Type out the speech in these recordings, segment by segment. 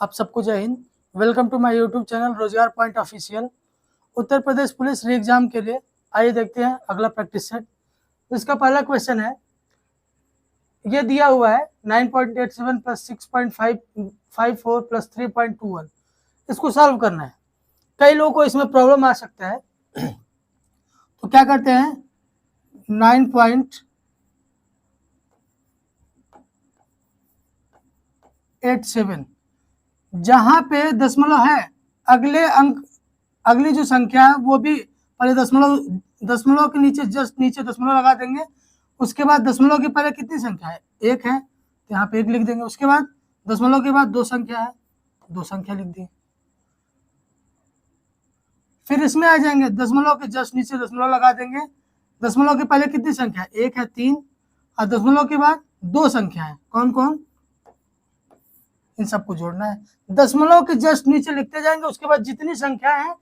आप सबको जय Hind. Welcome to my YouTube channel Rozgar point official. Uttar Pradesh police re exam के लिए आइए देखते हैं अगला प्रैक्टिस सेट। इसका पहला क्वेश्चन है, ये दिया हुआ है 9.87 प्लस 6.54 प्लस 3.21। इसको सॉल्व करना है। कई लोगों को इसमें प्रॉब्लम आ सकता है, तो क्या करते हैं 9.87 जहां पे दशमलव है, अगले अंक अगली जो संख्या है वो भी पहले दशमलव के नीचे जस्ट नीचे दशमलव लगा देंगे। उसके बाद दशमलव के पहले कितनी संख्या है, एक है, तो यहाँ पे एक लिख देंगे। उसके बाद दशमलव के बाद दो संख्या है, दो संख्या लिख दी। फिर इसमें आ जाएंगे, दशमलव के जस्ट नीचे दशमलव लगा देंगे। दशमलव के पहले कितनी संख्या है, एक है, तीन, और दशमलव के बाद दो संख्या है, कौन कौन, इन सबको जोड़ना है। दशमलव के जस्ट नीचे लिखते जाएंगे। उसके बाद जितनी संख्या है,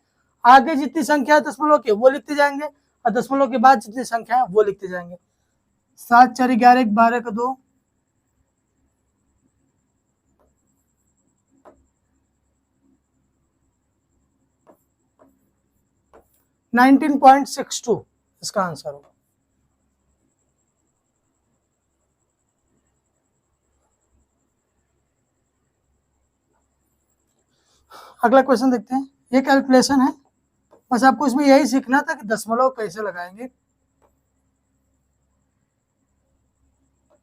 आगे जितनी संख्या है दशमलव के वो लिखते जाएंगे, और दशमलव के बाद जितनी संख्या है वो लिखते जाएंगे। 7 4 11 12 का 2, 19.62 इसका आंसर होगा। अगला क्वेश्चन देखते हैं। ये कैलकुलेशन है, बस आपको इसमें यही सीखना था कि दशमलव कैसे लगाएंगे।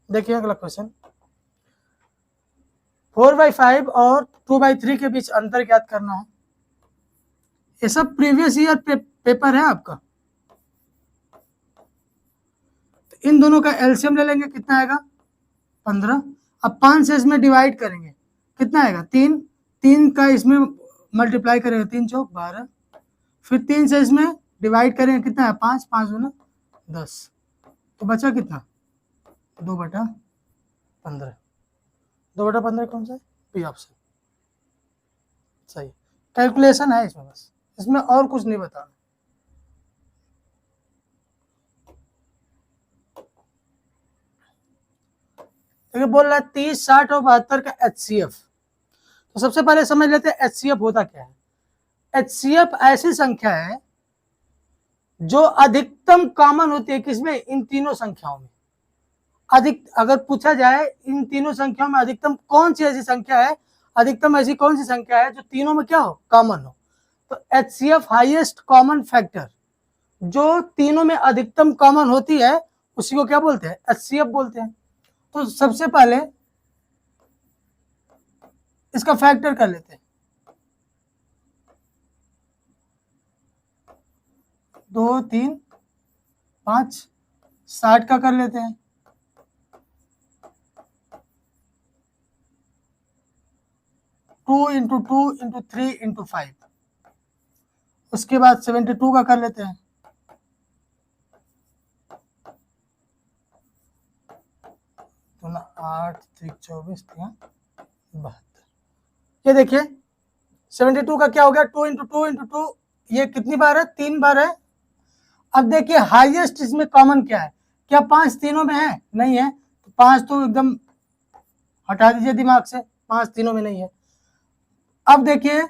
देखिए अगला क्वेश्चन, 4/5 और 2/3 के बीच अंतर ज्ञात करना है। ये सब प्रीवियस ईयर पेपर है आपका। तो इन दोनों का एलसीएम ले लेंगे, कितना आएगा 15। अब 5 से इसमें डिवाइड करेंगे, कितना आएगा 3। 3 का इसमें मल्टीप्लाई करेंगे, 3 चौक 12। फिर 3 से इसमें डिवाइड करेंगे, कितना है 5, 5 दूना 10। तो बचा कितना 2/15। 2/15 कौन सा है, बी ऑप्शन सही। कैलकुलेशन है इसमें, बस इसमें और कुछ नहीं बताना। देखिए बोल रहा है 30 60 और 72 का HCF। तो सबसे पहले समझ लेते हैं HCF होता क्या है। HCF ऐसी संख्या है जो अधिकतम कॉमन होती है, किसमें, इन तीनों संख्याओं में। अगर पूछा जाए इन तीनों संख्याओं में अधिकतम कौन सी ऐसी संख्या है, अधिकतम ऐसी कौन सी संख्या है जो तीनों में क्या हो, कॉमन हो, तो HCF हाईएस्ट कॉमन फैक्टर, जो तीनों में अधिकतम कॉमन होती है उसी को क्या बोलते हैं, HCF बोलते हैं। तो सबसे पहले इसका फैक्टर कर लेते हैं, 2 3 5 60 का कर लेते हैं, 2 × 2 × 3 × 5। उसके बाद 72 का कर लेते हैं, 8 3 24 72। ये देखिए 72 का क्या हो गया, 2 × 2 × 2, ये कितनी बार है, 3 बार है। अब देखिए हाईएस्ट इसमें कॉमन क्या है, क्या 5 तीनों में है, नहीं है, तो 5 तो एकदम हटा दीजिए दिमाग से, 5 तीनों में नहीं है। अब देखिए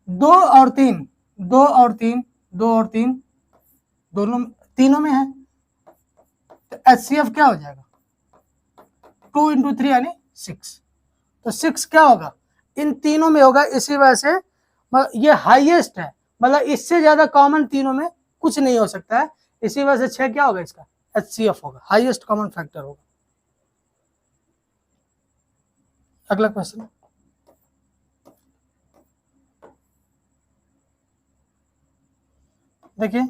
2 और 3, 2 और 3, 2 और 3 दोनों तीनों में है, तो HCF क्या हो जाएगा, 2 × 3 यानी 6। तो 6 क्या होगा, इन तीनों में होगा। इसी वजह से ये हाईएस्ट है, मतलब इससे ज्यादा कॉमन तीनों में कुछ नहीं हो सकता है। इसी वजह से 6 क्या होगा, इसका HCF होगा, हाईएस्ट कॉमन फैक्टर होगा। अगला क्वेश्चन, देखिए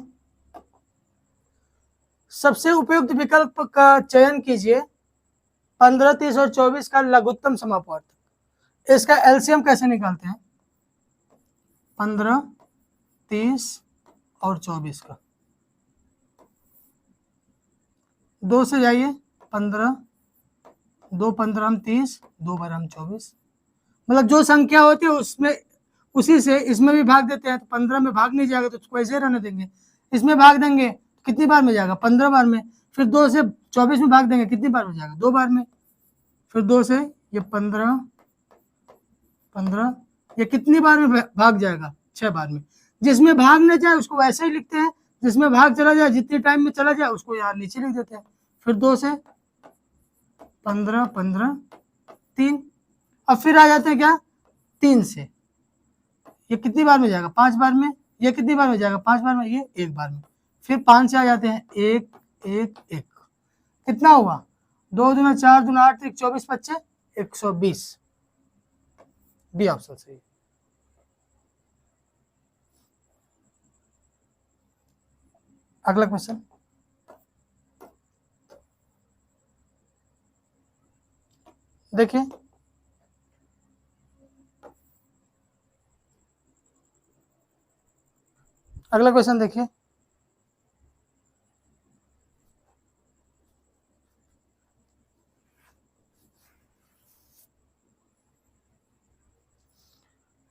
सबसे उपयुक्त विकल्प का चयन कीजिए। 15 30 और 24 का लघुत्तम समापवर्तक। इसका एलसीएम कैसे निकालते हैं, 15 30 और 24 का, 2 से जाइए, 15 2 15 30, 2 12 24। मतलब जो संख्या होती है उसमें उसी से इसमें भी भाग देते हैं। तो 15 में भाग नहीं जाएगा तो उसको ऐसे रहने देंगे, इसमें भाग देंगे कितनी बार में जाएगा, 15 बार में। फिर 2 से 24 में भाग देंगे, कितनी बार में जाएगा, 2 बार में। फिर 2 से ये 15 15, ये कितनी बार में भाग जाएगा? 6 बार में। जिसमें भाग न जाए उसको वैसे ही लिखते हैं, जिसमें भाग चला जाए, जितनी टाइम में चला जाए उसको यार नीचे लिख देते हैं। फिर 2 से 15, 15, 3, अब फिर आ जाते हैं क्या? 3 से, ये कितनी बार में जाएगा? 5 बार में। ये कितनी बार में जाएगा? 5 बार में। ये 1 बार में। फिर 5 से आ जाते हैं 1, 1, 1, कितना हुआ? 2 दूना 4 दूना 8, 24, 25, 120। बी ऑप्शन सही। अगला क्वेश्चन देखिए, अगला क्वेश्चन देखिए,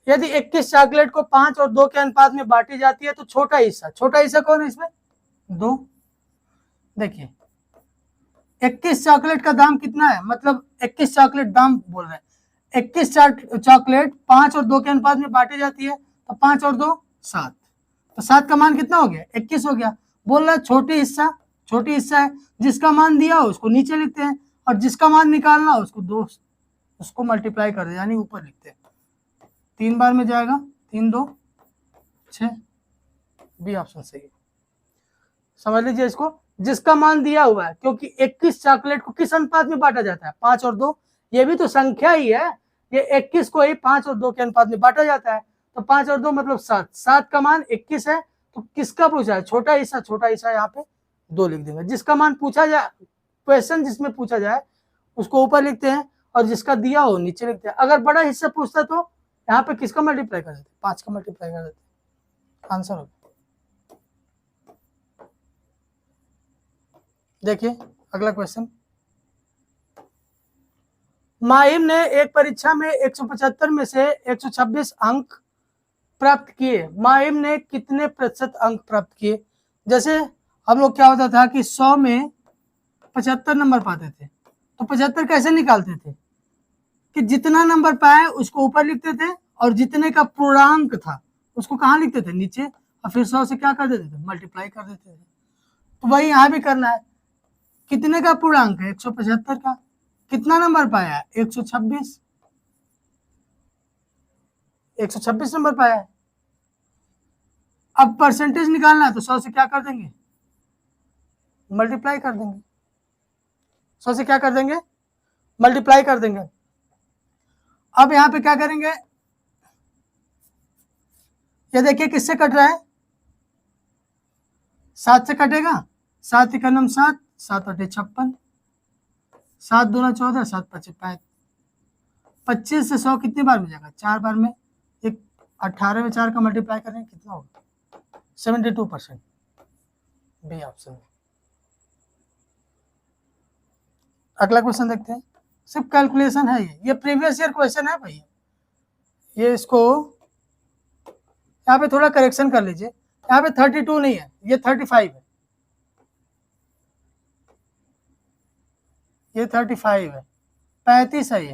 यदि 21 चॉकलेट को 5 और 2 के अनुपात में बांटी जाती है तो छोटा हिस्सा कौन है इसमें? 2। देखिए 21 चॉकलेट का दाम कितना है? मतलब 21 चॉकलेट दाम बोल रहे हैं। 21 चॉकलेट 5 और 2 के अनुपात में बांटी जाती है तो 5 और 2 7, तो 7 का मान कितना हो गया? 21 हो गया। बोल रहा है छोटी हिस्सा है, जिसका मान दिया हो उसको नीचे लिखते हैं और जिसका मान निकालना हो उसको मल्टीप्लाई कर दे, यानी ऊपर लिखते हैं। 3 बार में जाएगा, 3, 2, 6। बी ऑप्शन सही है। समझ लीजिए इसको, जिसका मान दिया हुआ है, क्योंकि 21 चॉकलेट को किस अनुपात में बांटा जाता है? 5 और 2। ये भी तो संख्या ही है, ये 21 को ही 5 और 2 के अनुपात में बांटा जाता है, तो 5 और 2 मतलब 7। 7 का मान 21 है, तो किसका पूछा है? छोटा हिस्सा यहाँ पे 2 लिख देंगे। जिसका मान पूछा जाए, क्वेश्चन जिसमें पूछा जाए उसको ऊपर लिखते हैं और जिसका दिया हो नीचे लिखते हैं। अगर बड़ा हिस्सा पूछता तो यहाँ पे किसका मल्टीप्लाई कर देते? 5 का मल्टीप्लाई कर देते, आंसर होगा। देखिए अगला क्वेश्चन, माहिम ने एक परीक्षा में 175 में से 126 अंक प्राप्त किए। माहिम ने कितने प्रतिशत अंक प्राप्त किए? जैसे हम लोग क्या होता था कि 100 में 75 नंबर पाते थे, तो 75 कैसे निकालते थे कि जितना नंबर पाए उसको ऊपर लिखते थे और जितने का पूर्णांक था उसको कहाँ लिखते थे? नीचे, और फिर 100 से क्या कर देते थे? मल्टीप्लाई कर देते थे। तो वही यहाँ भी करना है। कितने का पूर्णांक है? 175 का। कितना नंबर पाया? 126। 126 नंबर पाया है। अब परसेंटेज निकालना है तो 100 से क्या कर देंगे? मल्टीप्लाई कर देंगे। 100 से क्या कर देंगे? मल्टीप्लाई कर देंगे। अब यहाँ पे क्या करेंगे? ये देखिए किससे कट रहा है? 7 से कटेगा। 7 × 9 7, 7 × 8 56, 7 दूना 14, 7 × 5 5। 25 से 100 कितनी बार में जाएगा? 4 बार में। एक 18 में 4 का मल्टीप्लाई करेंगे, कितना होगा? 72%। बी ऑप्शन में। अगला क्वेश्चन देखते हैं, सिर्फ कैलकुलेशन है ये प्रीवियस ईयर क्वेश्चन है भैया। ये इसको यहाँ पे थोड़ा करेक्शन कर लीजिए, यहाँ पे 32 नहीं है, ये 35 है। ये 35 है, 35 है। ये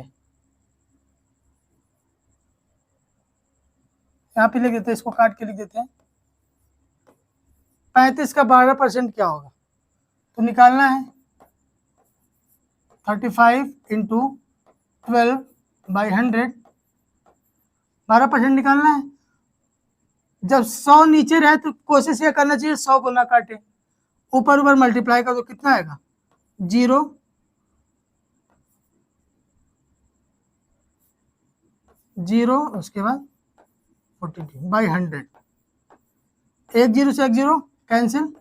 यहाँ पे लिख देते हैं, इसको काट के लिख देते हैं। 35 का 12% क्या होगा? तो निकालना है 35 × 12/100, 12% निकालना है। जब 100 नीचे रहे तो कोशिश ये करना चाहिए 100 को ना काटे, ऊपर ऊपर मल्टीप्लाई कर दो, कितना आएगा? 0, 0, उसके बाद 42/100। 1 0 से 1 0 कैंसिल।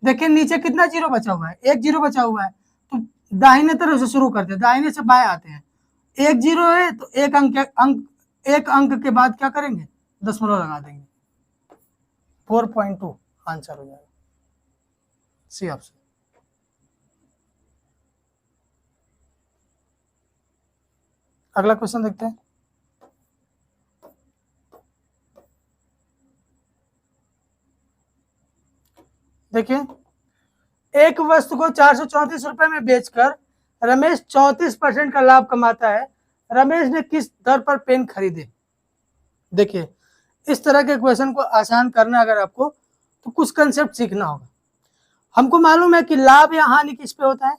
देखिए नीचे कितना 0 बचा हुआ है? 1 0 बचा हुआ है, तो दाहिने तरफ से शुरू करते हैं, दाहिने से बाएं आते हैं। 1 0 है तो एक अंक के बाद क्या करेंगे? दशमलव लगा देंगे। 4.2 आंसर हो जाएगा, सी ऑप्शन। अगला क्वेश्चन देखते हैं, देखिए एक वस्तु को 434 रुपए में बेचकर रमेश 34% का लाभ कमाता है, रमेश ने किस दर पर पेन खरीदे। देखिए इस तरह के क्वेश्चन को आसान करना अगर आपको तो कुछ कंसेप्ट सीखना होगा। हमको मालूम है कि लाभ या हानि किस पे होता है,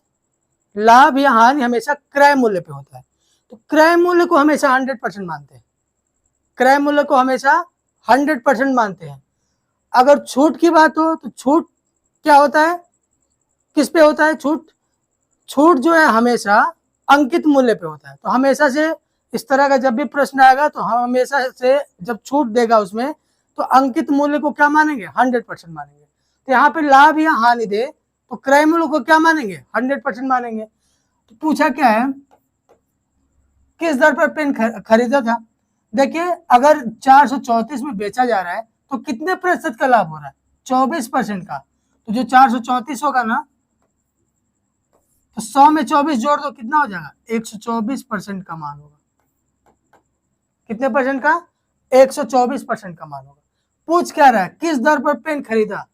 लाभ या हानि हमेशा क्रय मूल्य पे होता है। तो क्रय मूल्य को हमेशा 100% मानते हैं, क्रय मूल्य को हमेशा 100% मानते हैं। अगर छूट की बात हो तो छूट क्या होता है, किस पे होता है छूट, छूट जो है हमेशा अंकित मूल्य पे होता है। तो हमेशा से इस तरह का जब भी प्रश्न आएगा तो हम हमेशा से जब छूट देगा उसमें तो अंकित मूल्य को क्या मानेंगे, 100% मानेंगे। तो यहाँ पे लाभ या हानि दे तो क्रय मूल्य को क्या मानेंगे, 100% मानेंगे। तो पूछा क्या है, किस दर पर पेन खरीदा था। देखिए अगर 434 में बेचा जा रहा है तो कितने प्रतिशत का लाभ हो रहा है, 24% का। तो जो 434 होगा ना तो 100 में 24 जोड़ दो, कितना हो जाएगा, 124% का मान होगा। कितने परसेंट का, 124% का मान होगा। पूछ क्या रहा है, किस दर पर पेन खरीदा,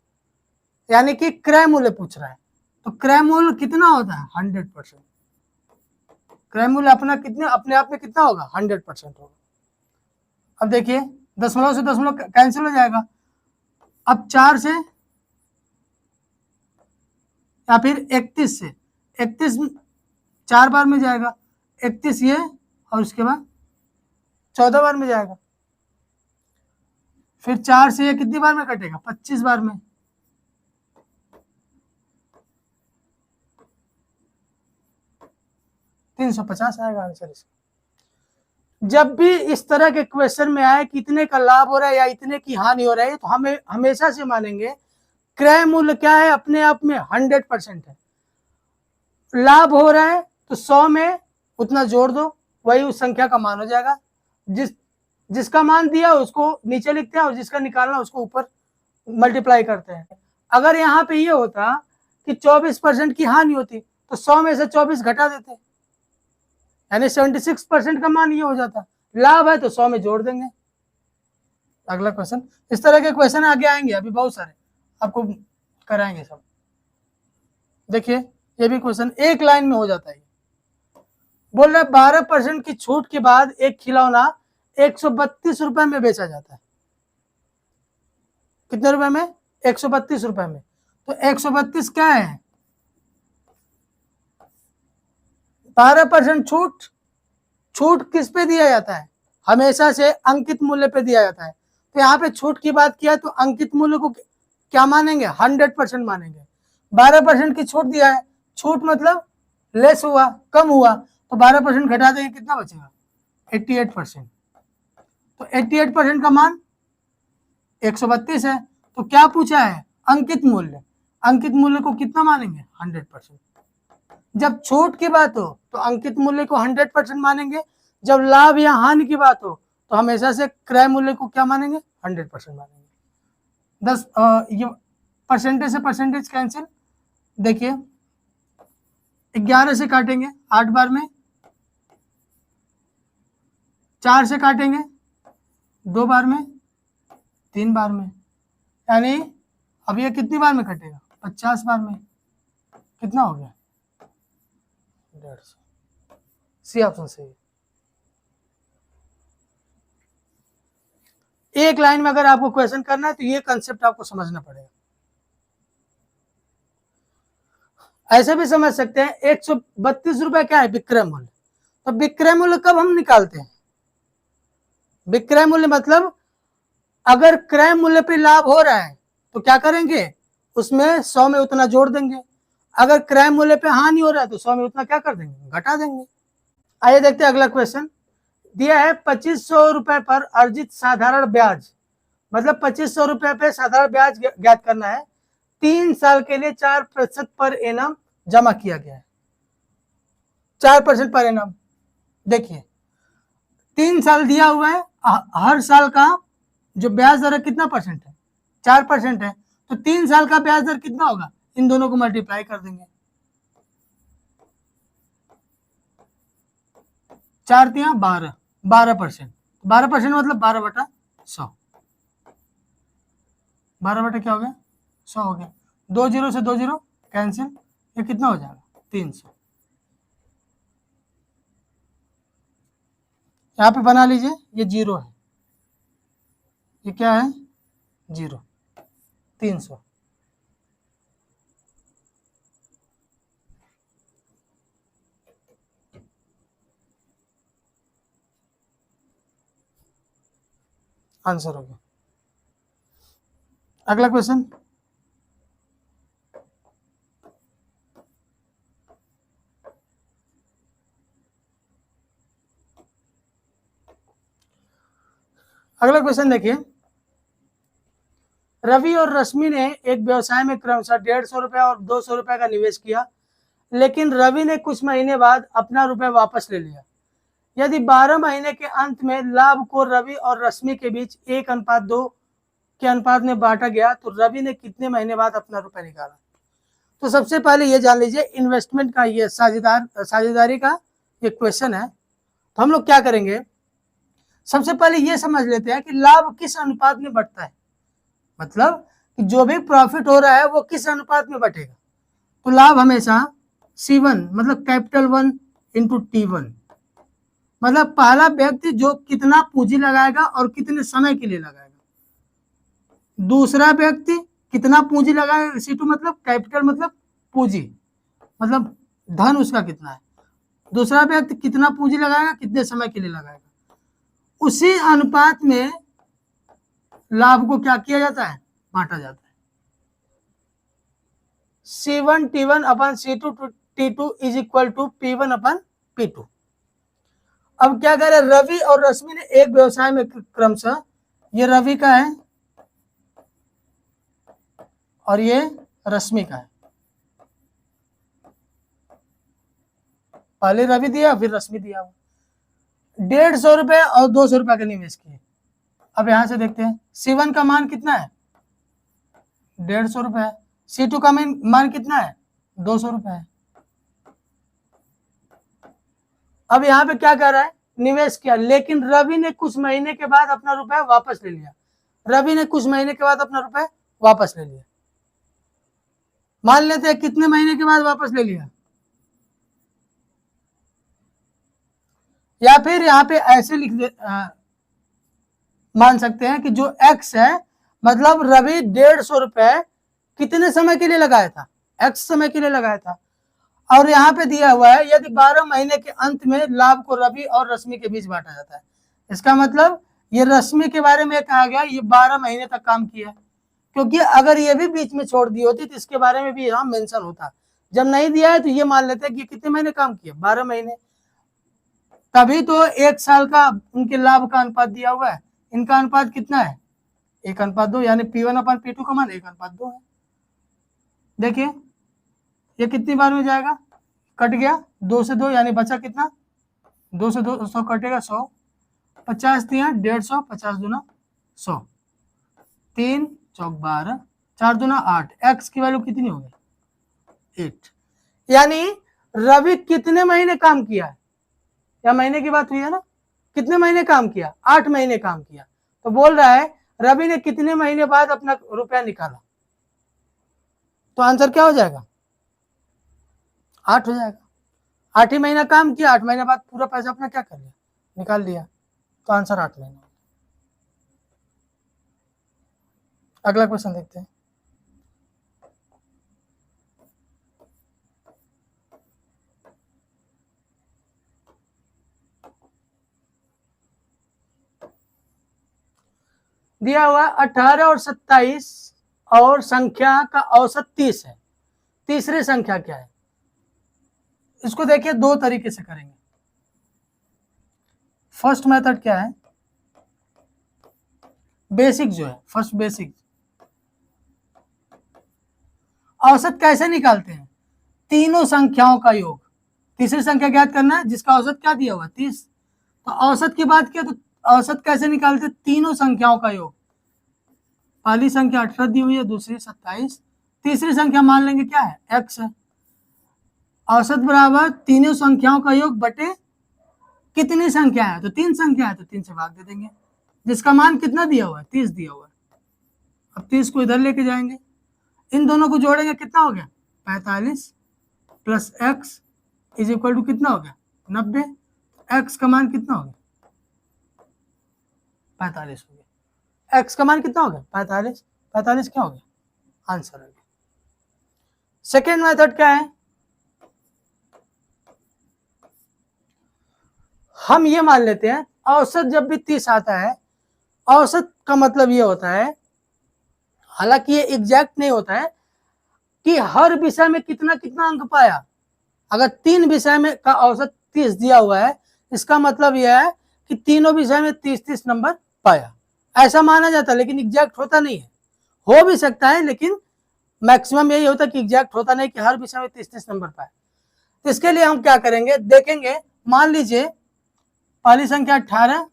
यानी कि क्रय मूल्य पूछ रहा है। तो क्रय मूल्य कितना होता है, 100%। क्रय मूल्य अपना कितने अपने आप में कितना होगा, 100% होगा। अब देखिए दशमलव से दशमलव कैंसिल हो जाएगा। अब 4 से या फिर 31 से, 31 4 बार में जाएगा, 31 ये और उसके बाद 14 बार में जाएगा। फिर 4 से ये कितनी बार में कटेगा, 25 बार में। $350 आएगा आंसर इसका। जब भी इस तरह के क्वेश्चन में आए कि इतने का लाभ हो रहा है या इतने की हानि हो रही है तो हमें हमेशा से मानेंगे क्रय मूल्य क्या है, अपने आप में 100% है। लाभ हो रहा है तो 100 में उतना जोड़ दो, वही उस संख्या का मान हो जाएगा। जिसका मान दिया उसको नीचे लिखते हैं और जिसका निकालना उसको ऊपर मल्टीप्लाई करते हैं। अगर यहाँ पे ये होता कि 24% की हानि होती तो 100 में से 24 घटा देते, यानी 76% का मान ये हो जाता। लाभ है तो 100 में जोड़ देंगे। अगला क्वेश्चन, इस तरह के क्वेश्चन आगे आएंगे, अभी बहुत सारे आपको कराएंगे सब। देखिए ये भी क्वेश्चन एक लाइन में हो जाता है। बोल रहे 12% की छूट के बाद एक खिलौना 132 रुपए में बेचा जाता है। कितने रुपए में, 132 रुपए में। तो 132 क्या है, 12% छूट। छूट किस पे दिया जाता है, हमेशा से अंकित मूल्य पे दिया जाता है। तो यहाँ पे छूट की बात किया तो अंकित मूल्य को क्या मानेंगे, 100% मानेंगे। 12% की छूट दिया है, छूट मतलब लेस हुआ, कम हुआ, तो 12% घटा देंगे, कितना बचेगा, 88%। तो 88% का मान 132 है। तो क्या पूछा है, अंकित मूल्य। अंकित मूल्य को कितना मानेंगे, 100%। जब छूट की बात हो तो अंकित मूल्य को 100% मानेंगे, जब लाभ या हानि की बात हो तो हमेशा से क्रय मूल्य को क्या मानेंगे, 100% मानेंगे। 10 ये परसेंटेज से परसेंटेज कैंसिल। देखिए 11 से काटेंगे 8 बार में, 4 से काटेंगे 2 बार में, 3 बार में, यानी अब ये कितनी बार में कटेगा, 50 बार में। कितना हो गया, 150। सी ऑप्शन सही है। एक लाइन में अगर आपको क्वेश्चन करना है तो ये कंसेप्ट आपको समझना पड़ेगा। ऐसे भी समझ सकते हैं 132 रुपए क्या है, विक्रय मूल्य। तो विक्रय मूल्य कब हम निकालते हैं, विक्रय मूल्य मतलब अगर क्रय मूल्य पे लाभ हो रहा है तो क्या करेंगे, उसमें 100 में उतना जोड़ देंगे। अगर क्रय मूल्य पे हानि हो रहा है तो 100 में उतना क्या कर देंगे, घटा देंगे। आइए देखते हैं अगला क्वेश्चन। दिया है 2500 रुपए पर अर्जित साधारण ब्याज, मतलब 2500 रुपए पे साधारण ब्याज ज्ञात करना है। 3 साल के लिए 4% पर एनम जमा किया गया है, 4% पर एनम। देखिए 3 साल दिया हुआ है, हर साल का जो ब्याज दर है कितना परसेंट है, 4% है। तो 3 साल का ब्याज दर कितना होगा, इन दोनों को मल्टीप्लाई कर देंगे, 4 तिया 12, 12%। 12% मतलब 12/100, 12 क्या हो गया, 100 हो गया। 2 जीरो से 2 जीरो कैंसिल, ये कितना हो जाएगा, 300। यहाँ पे बना लीजिए, ये 0 है, ये क्या है 0, 300। आंसर हो गया। अगला क्वेश्चन, अगला क्वेश्चन देखिए, रवि और रश्मि ने एक व्यवसाय में क्रमशः 150 रुपए और 200 रुपए का निवेश किया, लेकिन रवि ने कुछ महीने बाद अपना रुपए वापस ले लिया। यदि 12 महीने के अंत में लाभ को रवि और रश्मि के बीच 1:2 के अनुपात में बांटा गया तो रवि ने कितने महीने बाद अपना रुपए निकाला? तो सबसे पहले ये जान लीजिए, इन्वेस्टमेंट का ये साझेदारी का ये क्वेश्चन है। तो हम लोग क्या करेंगे, सबसे पहले ये समझ लेते हैं कि लाभ किस अनुपात में बढ़ता है, मतलब कि जो भी प्रॉफिट हो रहा है वो किस अनुपात में बढ़ेगा। तो लाभ हमेशा C1 मतलब कैपिटल 1 इंटू T1, मतलब पहला व्यक्ति जो कितना पूंजी लगाएगा और कितने समय के लिए लगाएगा, दूसरा व्यक्ति कितना पूंजी लगाएगा, C2 मतलब कैपिटल मतलब पूंजी, मतलब धन उसका कितना है, दूसरा व्यक्ति कितना पूंजी लगाएगा, कितने समय के लिए लगाएगा, उसी अनुपात में लाभ को क्या किया जाता है, बांटा जाता है। C1 T1 upon C2 T2 is equal to P1 upon P2। अब क्या करें, रवि और रश्मि ने एक व्यवसाय में क्रमशः, ये रवि का है और ये रश्मि का है, पहले रवि दिया फिर रश्मि दिया, 150 रुपए और 200 रुपए का निवेश किए। अब यहां से देखते हैं C1 का मान कितना है 150 रुपए, C2 का मान कितना है 200 रुपए। अब यहाँ पे क्या कर रहा है, निवेश किया, लेकिन रवि ने कुछ महीने के बाद अपना रुपया वापस ले लिया, रवि ने कुछ महीने के बाद अपना रुपया वापस ले लिया। मान लेते हैं कितने महीने के बाद वापस ले लिया, या फिर यहाँ पे ऐसे लिख दे, मान सकते हैं कि जो x है, मतलब रवि 150 रुपए कितने समय के लिए लगाया था, x समय के लिए लगाया था, और यहाँ पे दिया हुआ है यदि 12 महीने के अंत में लाभ को रवि और रश्मि के बीच बांटा जाता है। इसका मतलब ये रश्मि के बारे में कहा गया ये 12 महीने तक काम किया, क्योंकि अगर ये भी बीच में छोड़ दी होती तो इसके बारे में भी यहाँ मेंशन होता। जब नहीं दिया है तो ये मान लेते हैं कि कितने महीने काम किया, 12 महीने, तभी तो 1 साल का उनके लाभ का अनुपात दिया हुआ है। इनका अनुपात कितना है 1:2, यानी P1 अपन P2 का मान 1:2 है। देखिए ये कितनी बार में जाएगा, कट गया 2 से 2, यानी बचा कितना, 2 से 200 कटेगा 100, 50 दिया 150, 50 दूना 100, 3 चौक 12, 4 दूना 8, x की वैल्यू कितनी होगी 8। यानी रवि कितने महीने काम किया है, या महीने की बात हुई है ना, कितने महीने काम किया, 8 महीने काम किया। तो बोल रहा है रवि ने कितने महीने बाद अपना रुपया निकाला, तो आंसर क्या हो जाएगा 8 हो जाएगा। 8 ही महीना काम किया, 8 महीने बाद पूरा पैसा अपना क्या कर लिया, निकाल लिया, तो आंसर 8 महीना। अगला क्वेश्चन देखते हैं, दिया हुआ 18 और 27 और संख्या का औसत 30 है, तीसरी संख्या क्या है। इसको देखिए 2 तरीके से करेंगे। फर्स्ट मेथड क्या है, बेसिक जो है, फर्स्ट बेसिक, औसत कैसे निकालते हैं, तीनों संख्याओं का योग, तीसरी संख्या ज्ञात करना है जिसका औसत क्या दिया हुआ 30। तो औसत की बात किया तो औसत कैसे निकालते, तीनों संख्याओं का योग, पहली संख्या 18 दी हुई है, दूसरी 27, तीसरी संख्या मान लेंगे क्या है x है। औसत बराबर तीनों संख्याओं का योग बटे कितनी संख्या है, तो 3 संख्या है, तो 3 से भाग दे देंगे, जिसका मान कितना दिया हुआ है 30 दिया हुआ है। अब 30 को इधर लेके जाएंगे, इन दोनों को जोड़ेंगे, कितना हो गया 45 plus x is equal to कितना हो गया 90, x का मान कितना हो गया 45 हो गया। x का मान कितना हो गया 45, 45 क्या हो गया आंसर हो गया। सेकेंड मेथड क्या है, हम ये मान लेते हैं औसत जब भी 30 आता है, औसत का मतलब ये होता है, हालांकि ये एग्जैक्ट नहीं होता है कि हर विषय में कितना कितना अंक पाया। अगर 3 विषय में का औसत 30 दिया हुआ है, इसका मतलब यह है कि तीनों विषय में 30-30 नंबर पाया, ऐसा माना जाता है, लेकिन एग्जैक्ट होता नहीं है। हो भी सकता है लेकिन मैक्सिमम यही होता है कि एग्जैक्ट होता नहीं कि हर विषय में 30-30 नंबर पाए। तो इसके लिए हम क्या करेंगे, देखेंगे, मान लीजिए पहली संख्या 18,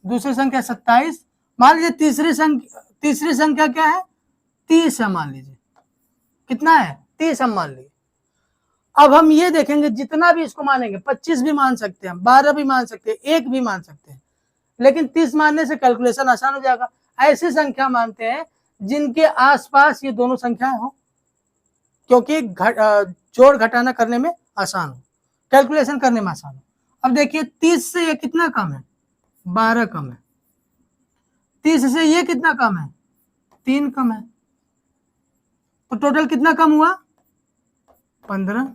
दूसरी संख्या 27, मान लीजिए तीसरी संख्या क्या है 30 है, मान लीजिए कितना है 30 हम मान लीजिए। अब हम ये देखेंगे जितना भी इसको मानेंगे, 25 भी मान सकते हैं, 12 भी मान सकते हैं, 1 भी मान सकते हैं, लेकिन 30 मानने से कैलकुलेशन आसान हो जाएगा। ऐसी संख्या मानते हैं जिनके आसपास ये दोनों संख्याएं हो, क्योंकि जोड़ घटाना करने में आसान हो, कैलकुलेशन करने में आसान हो। अब देखिए 30 से ये कितना कम है 12 कम है, 30 से ये कितना कम है 3 कम है, तो टोटल कितना कम हुआ 15।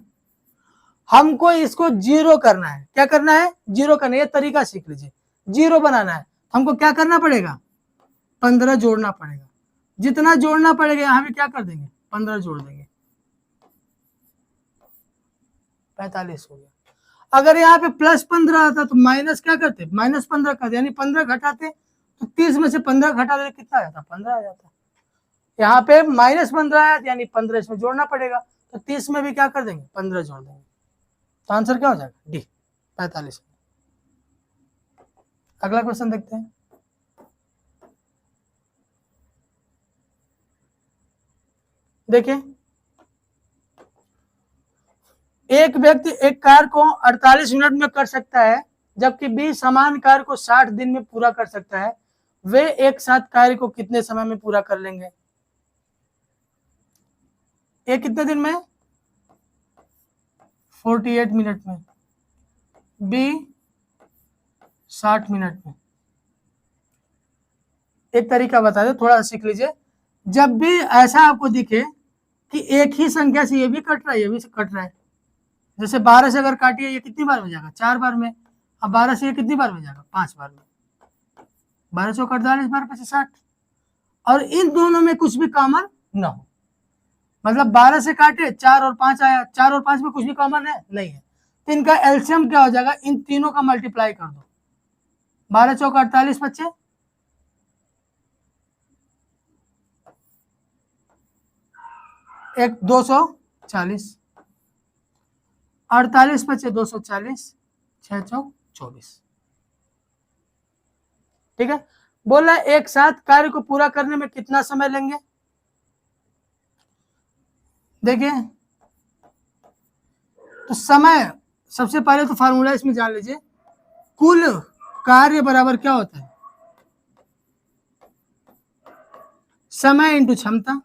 हमको इसको जीरो करना है, क्या करना है जीरो करना है, ये तरीका सीख लीजिए। जीरो बनाना है हमको क्या करना पड़ेगा 15 जोड़ना पड़ेगा, जितना जोड़ना पड़ेगा यहाँ भी क्या कर देंगे 15 जोड़ देंगे, 45 हो गया। अगर यहाँ पे +15 आता तो माइनस क्या करते -15 करते, यानी 15 घटाते, तो 30 में से 15 घटा दे कितना आ जाता 15 आ जाता। यहाँ पे -15 आया यानी 15 इसमें जोड़ना पड़ेगा, तो 30 में भी क्या कर देंगे 15 जोड़ देंगे, तो आंसर क्या हो जाएगा डी 45। अगला क्वेश्चन देखते हैं। देखिए एक व्यक्ति एक कार्य को 48 मिनट में कर सकता है, जबकि 20 समान कार्य को 60 दिन में पूरा कर सकता है, वे एक साथ कार्य को कितने समय में पूरा कर लेंगे। एक कितने दिन में 48 मिनट में, बी 60 मिनट में। एक तरीका बता दो, थोड़ा सीख लीजिए। जब भी ऐसा आपको दिखे कि एक ही संख्या से ये भी कट रहा है ये भी कट रहा है, जैसे 12 से अगर काटिए ये कितनी बार में जाएगा 4 बार में, अब 12 से ये कितनी बार में जाएगा 5 बार में, 12 से 48 बार 60, और इन दोनों में कुछ भी कॉमन ना हो, मतलब 12 से काटे 4 और 5 आया, 4 और 5 में कुछ भी कॉमन है नहीं है, तो इनका एलसीएम क्या हो जाएगा, इन तीनों का मल्टीप्लाई कर दो, 12 चौक 48 बच्चे, एक 240, 48 बचे 240, 6 चौक 24। ठीक है, बोला एक साथ कार्य को पूरा करने में कितना समय लेंगे। देखिए तो समय, सबसे पहले तो फार्मूला इसमें जान लीजिए, कुल कार्य बराबर क्या होता है समय इंटू क्षमता,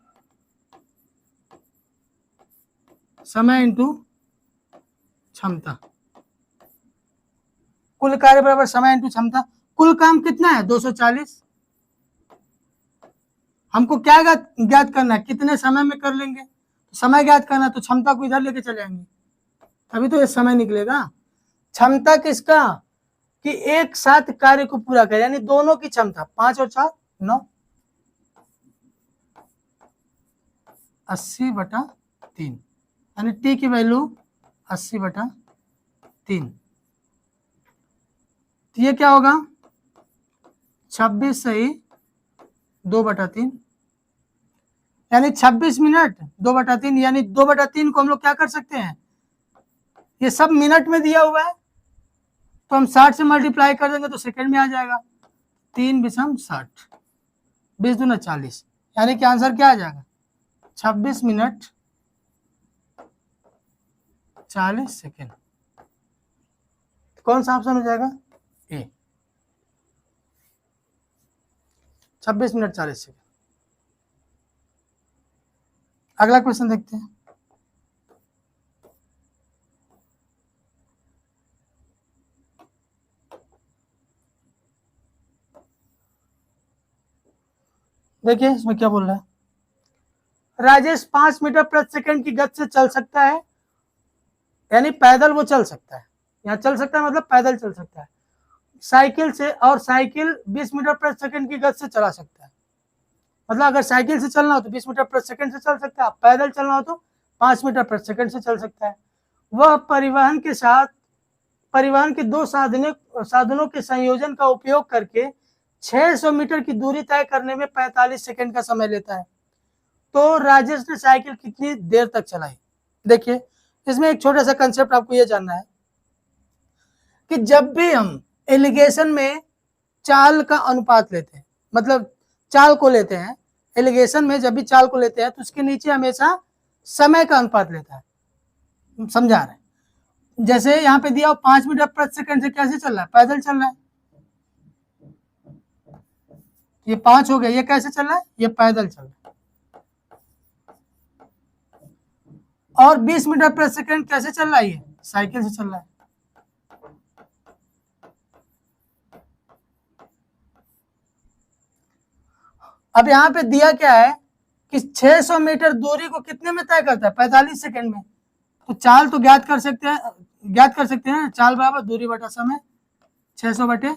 समय इंटू क्षमता, कुल कार्य बराबर समय इंटू क्षमता। कुल काम कितना है 240, हमको क्या ज्ञात करना है कितने समय में कर लेंगे, समय ज्ञात करना तो क्षमता को इधर लेके चले जाएंगे, तभी तो ये समय निकलेगा। क्षमता किसका कि एक साथ कार्य को पूरा करे, यानी दोनों की क्षमता, 5 और 4 9, 80/3, यानी टी की वैल्यू 80/3, तो ये क्या होगा 26 सही 2/3, यानी 26 मिनट 2/3, यानी 2/3 को हम लोग क्या कर सकते हैं, ये सब मिनट में दिया हुआ है तो हम 60 से मल्टीप्लाई कर देंगे तो सेकंड में आ जाएगा, 3 विषम 60, 20 दूना 40, यानी कि आंसर क्या आ जाएगा 26 मिनट 40 सेकेंड। कौन सा ऑप्शन हो जाएगा ए, 26 मिनट 40 सेकेंड। अगला क्वेश्चन देखते हैं। देखिए इसमें क्या बोल रहा है, राजेश 5 मीटर प्रति सेकंड की गति से चल सकता है, यानी पैदल वो चल सकता है, यहाँ चल सकता है मतलब पैदल चल सकता है, साइकिल से, और साइकिल 20 मीटर प्रति सेकंड की गति से चला सकता है। मतलब अगर साइकिल से चलना हो तो 20 मीटर प्रति सेकंड से चल सकता है, पैदल चलना हो तो 5 मीटर प्रति सेकंड से चल सकता है। वह परिवहन के दो साधनों के संयोजन का उपयोग करके 600 मीटर की दूरी तय करने में 45 सेकंड का समय लेता है। तो राजेश ने साइकिल कितनी देर तक चलाई? देखिए इसमें एक छोटा सा कंसेप्ट आपको यह जानना है कि जब भी हम एलिगेशन में चाल का अनुपात लेते हैं, मतलब चाल को लेते हैं, एलिगेशन में जब भी चाल को लेते हैं तो उसके नीचे हमेशा समय का अनुपात लेता है। समझा रहे हैं? जैसे यहाँ पे दिया 5 मीटर प्रति सेकंड से कैसे चल रहा है? पैदल चल रहा है। ये 5 हो गया, ये कैसे चल रहा है? ये पैदल चल रहा है। और 20 मीटर प्रति सेकंड कैसे चल रहा है? ये साइकिल से चल रहा है। अब यहाँ पे दिया क्या है कि 600 मीटर दूरी को कितने में तय करता है? 45 सेकंड में। तो चाल तो ज्ञात कर सकते हैं, चाल बराबर दूरी बटा समय, 600 बटे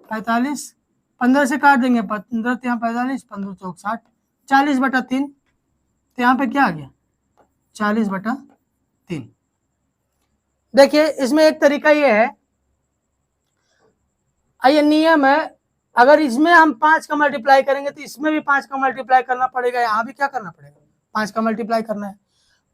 45, 15 से काट देंगे, 15 यहाँ 45, 15 चौक 60, 40 बटा 3, तो यहाँ पे क्या आ गया? 40 बटा 3। देखिए इसमें एक तरीका ये है, ये नियम है, अगर इसमें हम 5 का मल्टीप्लाई करेंगे तो इसमें भी 5 का मल्टीप्लाई करना पड़ेगा, यहाँ भी क्या करना पड़ेगा? 5 का मल्टीप्लाई करना है।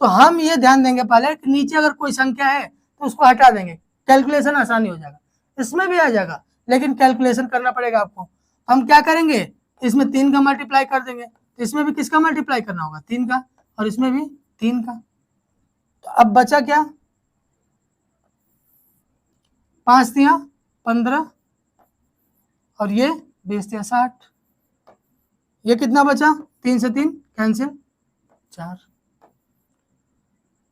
तो हम ये ध्यान देंगे पहले कि नीचे अगर कोई संख्या है तो उसको हटा देंगे, कैलकुलेशन आसानी हो जाएगा। इसमें भी आ जाएगा लेकिन कैलकुलेशन करना पड़ेगा आपको। हम क्या करेंगे, इसमें 3 का मल्टीप्लाई कर देंगे, तो इसमें भी किसका मल्टीप्लाई करना होगा? 3 का, और इसमें भी 3 का। तो अब बचा क्या? 5 दिया 15 और ये 20 दिया 60। ये कितना बचा? 3 से 3 कैंसिल, 4।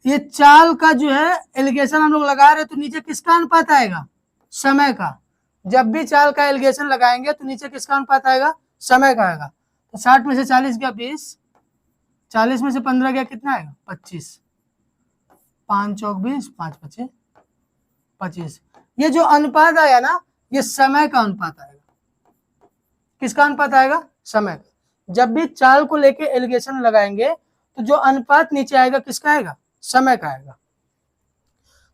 ये चाल का जो है एलिगेशन हम लोग लगा रहे, तो नीचे किसका अनुपात आएगा? समय का। जब भी चाल का एलिगेशन लगाएंगे तो नीचे किसका अनुपात आएगा? समय का आएगा। तो 60 में से 40 गया 20, 40 में से 15 गया कितना आएगा? 25, 5 चौक 20, 5 पचे 25। ये जो अनुपात आया ना, ये समय का अनुपात आएगा। किसका अनुपात आएगा? समय का। जब भी चाल को लेके एलिगेशन लगाएंगे तो जो अनुपात नीचे आएगा किसका आएगा? समय का आएगा।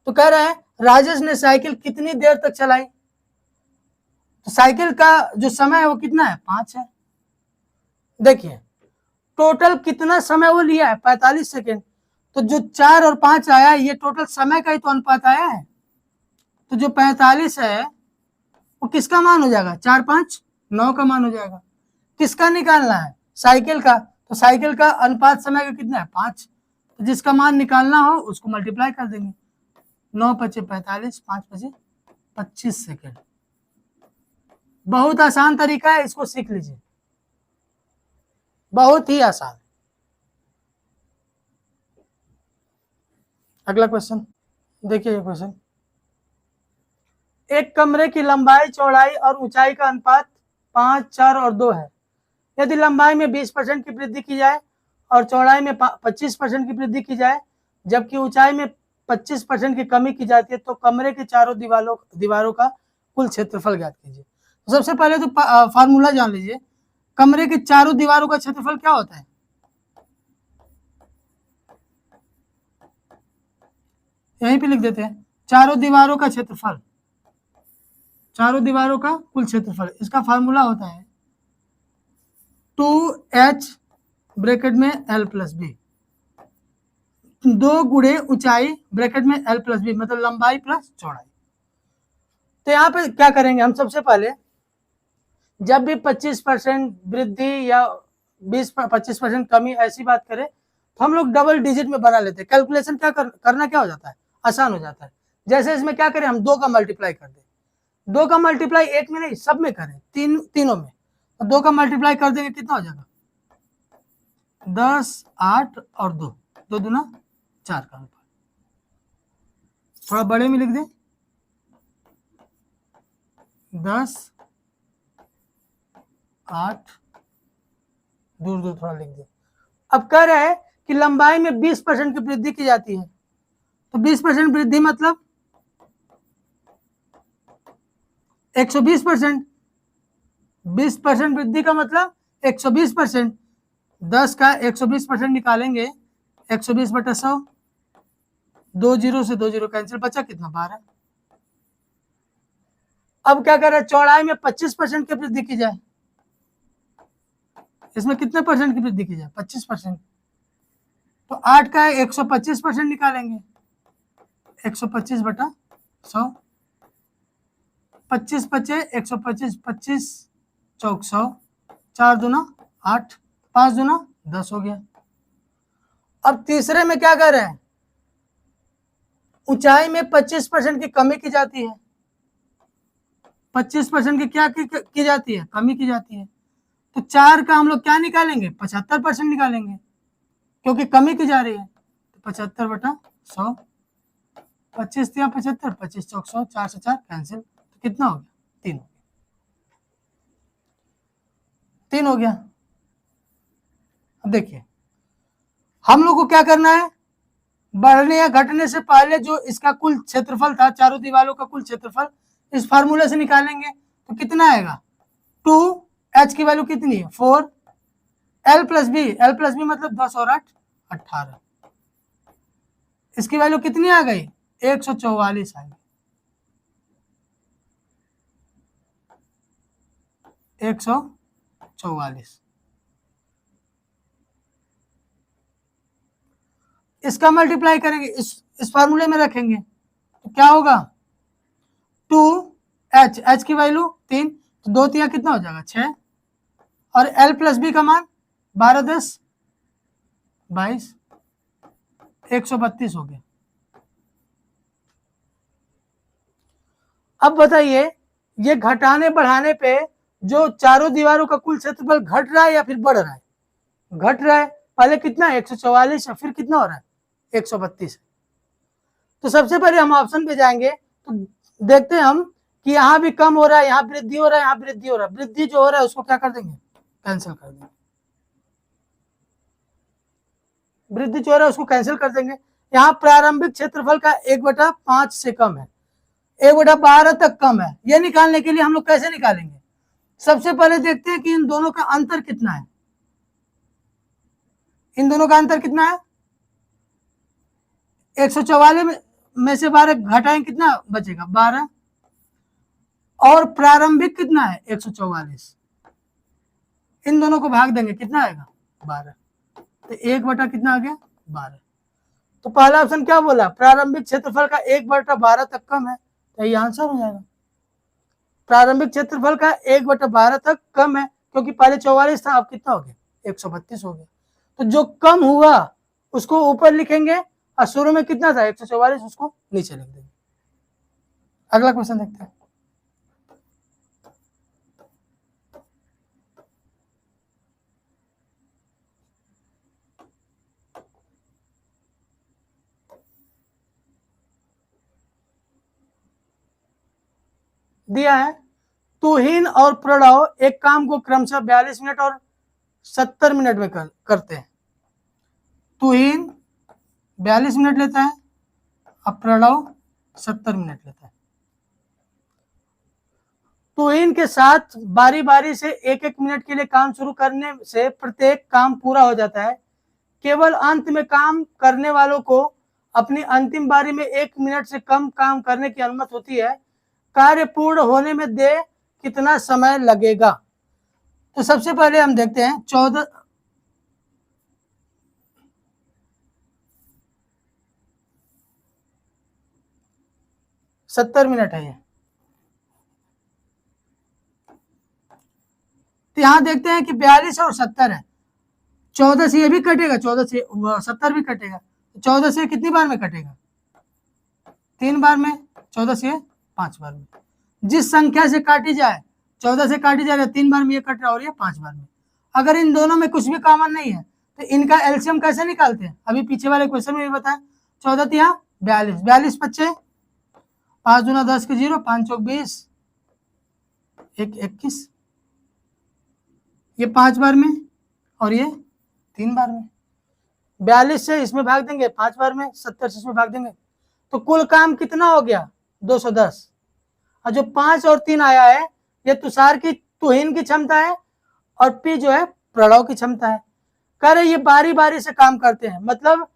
तो कह रहा है राजेश ने साइकिल कितनी देर तक चलाई? तो साइकिल का जो समय है वो कितना है? 5 है। देखिए टोटल कितना समय वो लिया है? 45 सेकेंड। तो जो 4 और 5 आया ये टोटल समय का ही तो अनुपात आया है। तो जो 45 है वो किसका मान हो जाएगा? 4 5 9 का मान हो जाएगा। किसका निकालना है? साइकिल का। तो साइकिल का अनुपात समय का कितना है? 5। तो जिसका मान निकालना हो उसको मल्टीप्लाई कर देंगे, 9 पचे 45, 5 पचे 25 सेकेंड। बहुत आसान तरीका है, इसको सीख लीजिए, बहुत ही आसान। अगला क्वेश्चन देखिए, क्वेश्चन, एक कमरे की लंबाई, चौड़ाई और ऊंचाई का अनुपात 5, 4 और 2 है। यदि लंबाई में 20% की वृद्धि की जाए और चौड़ाई में 25% की वृद्धि की जाए, जबकि ऊंचाई में 25% की कमी की जाती है, तो कमरे के चारों दीवारों का कुल क्षेत्रफल ज्ञात कीजिए। तो सबसे पहले तो फार्मूला जान लीजिए, कमरे के चारों दीवारों का क्षेत्रफल क्या होता है? यहीं पे लिख देते हैं, चारों दीवारों का क्षेत्रफल, चारों दीवारों का कुल क्षेत्रफल। इसका फार्मूला होता है 2h ब्रैकेट में l प्लस बी, 2 गुणे ऊंचाई ब्रैकेट में l प्लस बी, मतलब लंबाई प्लस चौड़ाई। तो यहाँ पे क्या करेंगे हम? सबसे पहले जब भी 25% वृद्धि या 25% कमी ऐसी बात करें तो हम लोग डबल डिजिट में बना लेते हैं। कैलकुलेशन करना क्या हो जाता है? आसान हो जाता है। जैसे इसमें क्या करें हम? 2 का मल्टीप्लाई कर दें। 2 का मल्टीप्लाई एक में नहीं, सब में करें, तीनों में। तो 2 का मल्टीप्लाई कर देंगे, कितना हो जाएगा? 10, 8 और 2, 2 दूना 4 का अनुपात। थोड़ा बड़े में लिख दें, 10, 8 दूर दूर थोड़ा लिख दिया। अब कह रहे हैं कि लंबाई में 20% की वृद्धि की जाती है, तो 20% वृद्धि मतलब 120%। 20% वृद्धि का मतलब 120%। 10 का 120% निकालेंगे, 120/100, 2 जीरो से 2 जीरो कैंसिल, बचा कितना 12। अब क्या कर रहे हैं, चौड़ाई में 25% की वृद्धि की जाए, इसमें कितने परसेंट की वृद्धि की जाए 25%, तो 8 का 125% निकालेंगे, 125/100, 25 बचे 125, 25 चौक 100, 4 दूना 8, 5 दूना 10 हो गया। अब तीसरे में क्या कर रहे हैं, ऊंचाई में 25% की कमी की जाती है, 25% की क्या की जाती है, कमी की जाती है। तो 4 का हम लोग क्या निकालेंगे, 75% निकालेंगे, क्योंकि कमी की जा रही है। तो 75/100, 25 या 75, 25 चौक 100, 4 से 4 कैंसिल, तो कितना हो गया 3, 3 हो गया। अब देखिए हम लोग को क्या करना है, बढ़ने या घटने से पहले जो इसका कुल क्षेत्रफल था, चारों दीवारों का कुल क्षेत्रफल, इस फार्मूले से निकालेंगे। तो कितना आएगा, 2h की वैल्यू कितनी है 4, l प्लस बी मतलब 10 और 8 18, इसकी वैल्यू कितनी आ गई 144 आ गई, 144। इसका मल्टीप्लाई करेंगे, इस फार्मूले में रखेंगे, तो क्या होगा 2h, h की वैल्यू 3, तो 2 तिया कितना हो जाएगा 6, और l प्लस बी का मान 12 10 22, 132 हो गया। अब बताइए ये घटाने बढ़ाने पे जो चारों दीवारों का कुल क्षेत्रफल घट रहा है या फिर बढ़ रहा है, घट रहा है। पहले कितना 144 है, फिर कितना हो रहा है 132। तो सबसे पहले हम ऑप्शन पे जाएंगे, तो देखते हैं हम कि यहाँ भी कम हो रहा है, यहाँ वृद्धि हो रहा है, यहाँ वृद्धि हो रहा है। वृद्धि जो हो रहा है उसको क्या कर देंगे, कैंसिल कर देंगे। वृद्धि जो हो रहा है उसको कैंसिल कर देंगे। यहाँ प्रारंभिक क्षेत्रफल का 1/5 से कम है, 1/12 तक कम है। ये निकालने के लिए हम लोग कैसे निकालेंगे, सबसे पहले देखते हैं कि इन दोनों का अंतर कितना है। इन दोनों का अंतर कितना है, 144 में से 12 घटाएं कितना बचेगा 12, और प्रारंभिक कितना है 144, इन दोनों को भाग देंगे कितना आएगा 12, तो 1 कितना आ गया 12। तो पहला ऑप्शन क्या बोला, प्रारंभिक क्षेत्रफल का 1/12 तक कम है, तो ये आंसर हो जाएगा। प्रारंभिक क्षेत्रफल का 1/12 तक कम है, क्योंकि पहले 44 था, अब कितना हो गया 132 हो गया। तो जो कम हुआ उसको ऊपर लिखेंगे, और शुरू में कितना था 144, उसको नीचे लिख देंगे। अगला क्वेश्चन देखते हैं। दिया है तुहिन और प्रणव एक काम को क्रमशः 42 मिनट और 70 मिनट में करते हैं। तुहिन 42 मिनट लेता है और प्रणव 70 मिनट लेता है। तुहिन के साथ बारी बारी से एक एक मिनट के लिए काम शुरू करने से प्रत्येक काम पूरा हो जाता है। केवल अंत में काम करने वालों को अपनी अंतिम बारी में 1 मिनट से कम काम करने की अनुमति होती है। कार्य पूर्ण होने में दे कितना समय लगेगा। तो सबसे पहले हम देखते हैं 70 मिनट है ये। तो यहां देखते हैं कि 42 और 70 है, 14 से ये भी कटेगा, 14 से 70 भी कटेगा, 14 से कितनी बार में कटेगा 3 बार में, 14 से 5 बार में। जिस संख्या से काटी जाए 14 से काटी जाएगा 3 बार में ये कट रहा और ये 5 बार में। अगर इन दोनों में कुछ भी कॉमन नहीं है तो इनका एलसीएम कैसे निकालते हैं, अभी पीछे वाले क्वेश्चन में भी बताया। 14 तिया 42, 42 बच्चे 5 दूना 10 के 0, 5 चौक 20, 1 21, ये 5 बार में और ये 3 बार में। 42 से इसमें भाग देंगे 5 बार में, 70 से इसमें भाग देंगे, तो कुल काम कितना हो गया 210। और जो 5 और 3 आया है ये तुषार की तुहिन की क्षमता है और पी जो है प्रणव की क्षमता है। कह रहे ये बारी बारी से काम करते हैं, मतलब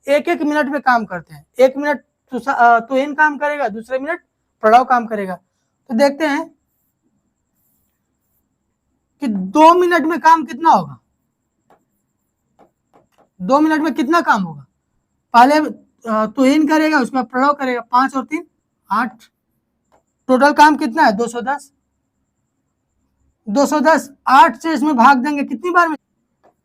1-1 मिनट में काम करते हैं। 1 मिनट तुहिन काम करेगा, दूसरे मिनट प्रणव काम करेगा। तो देखते हैं कि 2 मिनट में काम कितना होगा। 2 मिनट में कितना काम होगा, पहले तुहिन करेगा, उसके बाद प्रणव करेगा। 5 और 3 8, टोटल काम कितना है 210। 210 8 से इसमें भाग देंगे कितनी बार में,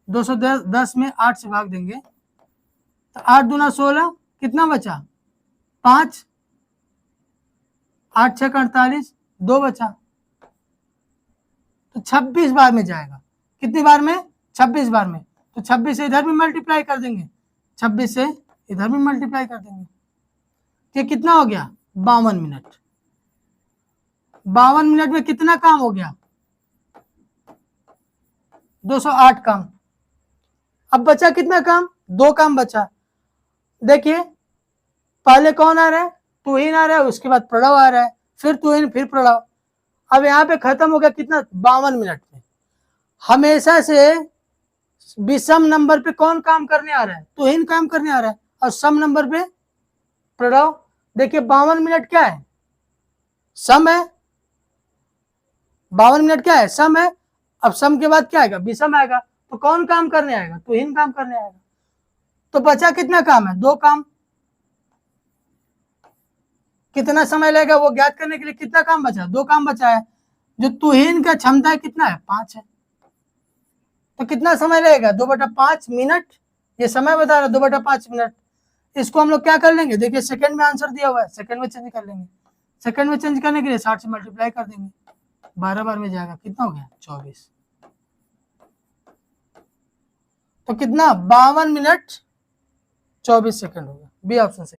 210 में 8 से भाग देंगे तो 8 दूना 16, कितना बचा 5, 8 6 48, 2 बचा, तो 26 बार में जाएगा। कितनी बार में, 26 बार में। तो 26 से इधर भी मल्टीप्लाई कर देंगे, 26 से इधर भी मल्टीप्लाई कर देंगे, ये कितना हो गया 52 मिनट। 52 मिनट में कितना काम हो गया 208 काम। अब बचा कितना काम, 2 काम बचा। देखिए पहले कौन आ रहा है, तुहिन आ रहा है, उसके बाद प्रणव आ रहा है, फिर तुहिन फिर प्रणव। अब यहाँ पे खत्म हो गया कितना 52 मिनट में। हमेशा से विषम नंबर पे कौन काम करने आ रहा है, तुहिन काम करने आ रहा है, और सम नंबर पे प्रणव। देखिए 52 मिनट क्या है, सम है। 52 मिनट क्या है, सम है। अब सम के बाद क्या आएगा, विषम आएगा, तो कौन काम करने आएगा, तुहिन काम करने आएगा। तो बचा कितना काम है, 2 काम। कितना समय लगेगा वो ज्ञात करने के लिए, कितना काम बचा, 2 काम बचा है। जो तुहिन का क्षमता है कितना है 5 है, तो कितना समय लगेगा 2/5 मिनट। ये समय बता रहा है 2/5 मिनट। इसको हम लोग क्या कर लेंगे, देखिए सेकंड में आंसर दिया हुआ है, सेकंड में चेंज कर लेंगे। सेकंड में चेंज करने के लिए 60 से मल्टीप्लाई कर देंगे, 12 बार में जाएगा, कितना हो गया 24। तो कितना 52 मिनट 24 सेकंड होगा, बी ऑप्शन से।